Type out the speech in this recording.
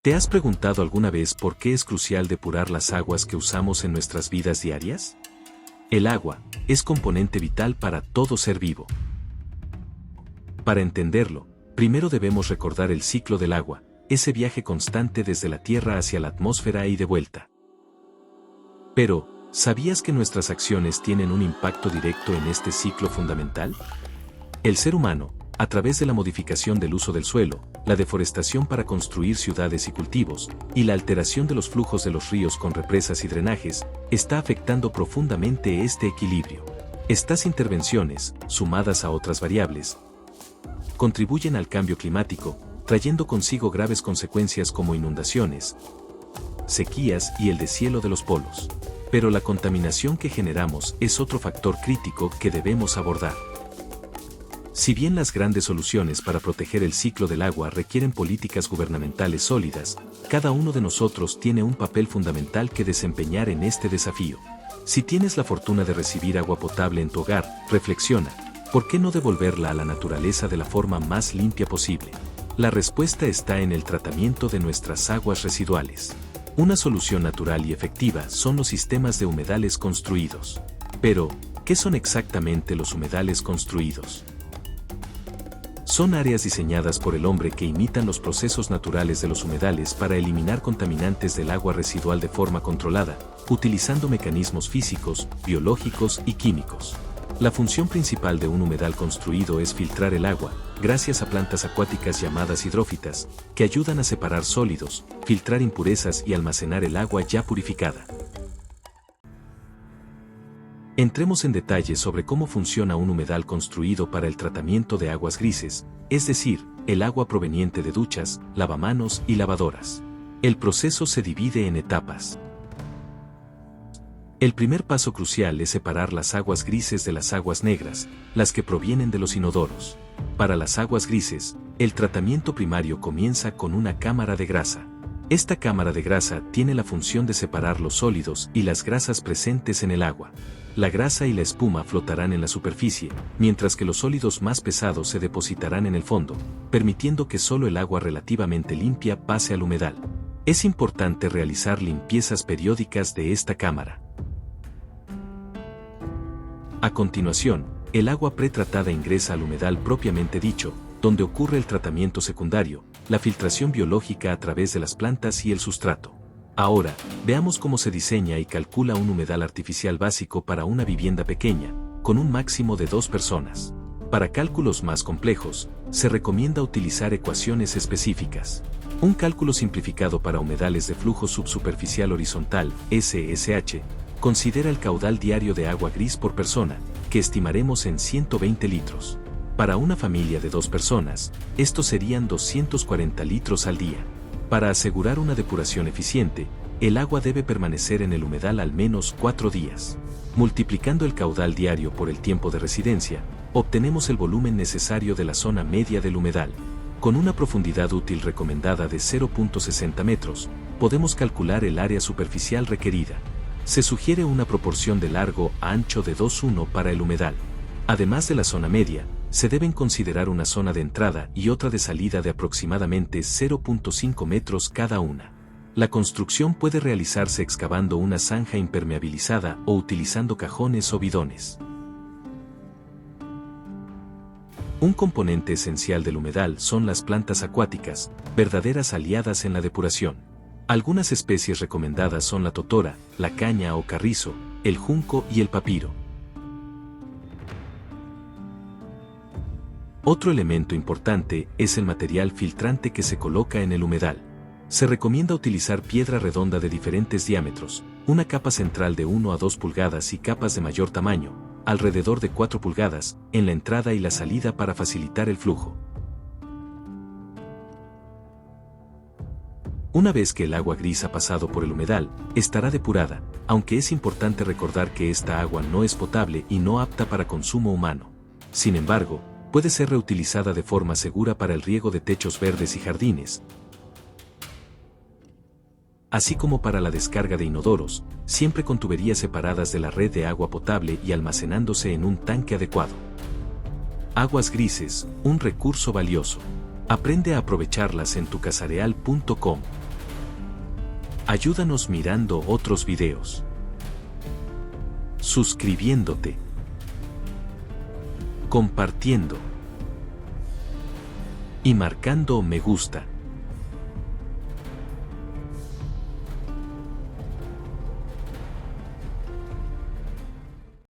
¿Te has preguntado alguna vez por qué es crucial depurar las aguas que usamos en nuestras vidas diarias? El agua es componente vital para todo ser vivo. Para entenderlo, primero debemos recordar el ciclo del agua, ese viaje constante desde la Tierra hacia la atmósfera y de vuelta. Pero, ¿sabías que nuestras acciones tienen un impacto directo en este ciclo fundamental? El ser humano, a través de la modificación del uso del suelo, la deforestación para construir ciudades y cultivos, y la alteración de los flujos de los ríos con represas y drenajes, está afectando profundamente este equilibrio. Estas intervenciones, sumadas a otras variables, contribuyen al cambio climático, trayendo consigo graves consecuencias como inundaciones, sequías y el deshielo de los polos. Pero la contaminación que generamos es otro factor crítico que debemos abordar. Si bien las grandes soluciones para proteger el ciclo del agua requieren políticas gubernamentales sólidas, cada uno de nosotros tiene un papel fundamental que desempeñar en este desafío. Si tienes la fortuna de recibir agua potable en tu hogar, reflexiona, ¿por qué no devolverla a la naturaleza de la forma más limpia posible? La respuesta está en el tratamiento de nuestras aguas residuales. Una solución natural y efectiva son los sistemas de humedales construidos. Pero, ¿qué son exactamente los humedales construidos? Son áreas diseñadas por el hombre que imitan los procesos naturales de los humedales para eliminar contaminantes del agua residual de forma controlada, utilizando mecanismos físicos, biológicos y químicos. La función principal de un humedal construido es filtrar el agua, gracias a plantas acuáticas llamadas hidrófitas, que ayudan a separar sólidos, filtrar impurezas y almacenar el agua ya purificada. Entremos en detalle sobre cómo funciona un humedal construido para el tratamiento de aguas grises, es decir, el agua proveniente de duchas, lavamanos y lavadoras. El proceso se divide en etapas. El primer paso crucial es separar las aguas grises de las aguas negras, las que provienen de los inodoros. Para las aguas grises, el tratamiento primario comienza con una cámara de grasa. Esta cámara de grasa tiene la función de separar los sólidos y las grasas presentes en el agua. La grasa y la espuma flotarán en la superficie, mientras que los sólidos más pesados se depositarán en el fondo, permitiendo que solo el agua relativamente limpia pase al humedal. Es importante realizar limpiezas periódicas de esta cámara. A continuación, el agua pretratada ingresa al humedal propiamente dicho, donde ocurre el tratamiento secundario, la filtración biológica a través de las plantas y el sustrato. Ahora, veamos cómo se diseña y calcula un humedal artificial básico para una vivienda pequeña, con un máximo de 2 personas. Para cálculos más complejos, se recomienda utilizar ecuaciones específicas. Un cálculo simplificado para humedales de flujo subsuperficial horizontal, SSH, considera el caudal diario de agua gris por persona, que estimaremos en 120 litros. Para una familia de 2 personas, estos serían 240 litros al día. Para asegurar una depuración eficiente, el agua debe permanecer en el humedal al menos 4 días. Multiplicando el caudal diario por el tiempo de residencia, obtenemos el volumen necesario de la zona media del humedal. Con una profundidad útil recomendada de 0.60 metros, podemos calcular el área superficial requerida. Se sugiere una proporción de largo a ancho de 2:1 para el humedal. Además de la zona media, se deben considerar una zona de entrada y otra de salida de aproximadamente 0.5 metros cada una. La construcción puede realizarse excavando una zanja impermeabilizada o utilizando cajones o bidones. Un componente esencial del humedal son las plantas acuáticas, verdaderas aliadas en la depuración. Algunas especies recomendadas son la totora, la caña o carrizo, el junco y el papiro. Otro elemento importante es el material filtrante que se coloca en el humedal. Se recomienda utilizar piedra redonda de diferentes diámetros, una capa central de 1 a 2 pulgadas y capas de mayor tamaño, alrededor de 4 pulgadas, en la entrada y la salida para facilitar el flujo. Una vez que el agua gris ha pasado por el humedal, estará depurada, aunque es importante recordar que esta agua no es potable y no apta para consumo humano. Sin embargo, puede ser reutilizada de forma segura para el riego de techos verdes y jardines, así como para la descarga de inodoros, siempre con tuberías separadas de la red de agua potable y almacenándose en un tanque adecuado. Aguas grises, un recurso valioso. Aprende a aprovecharlas en tucasareal.com. Ayúdanos mirando otros videos, suscribiéndote, compartiendo y marcando me gusta.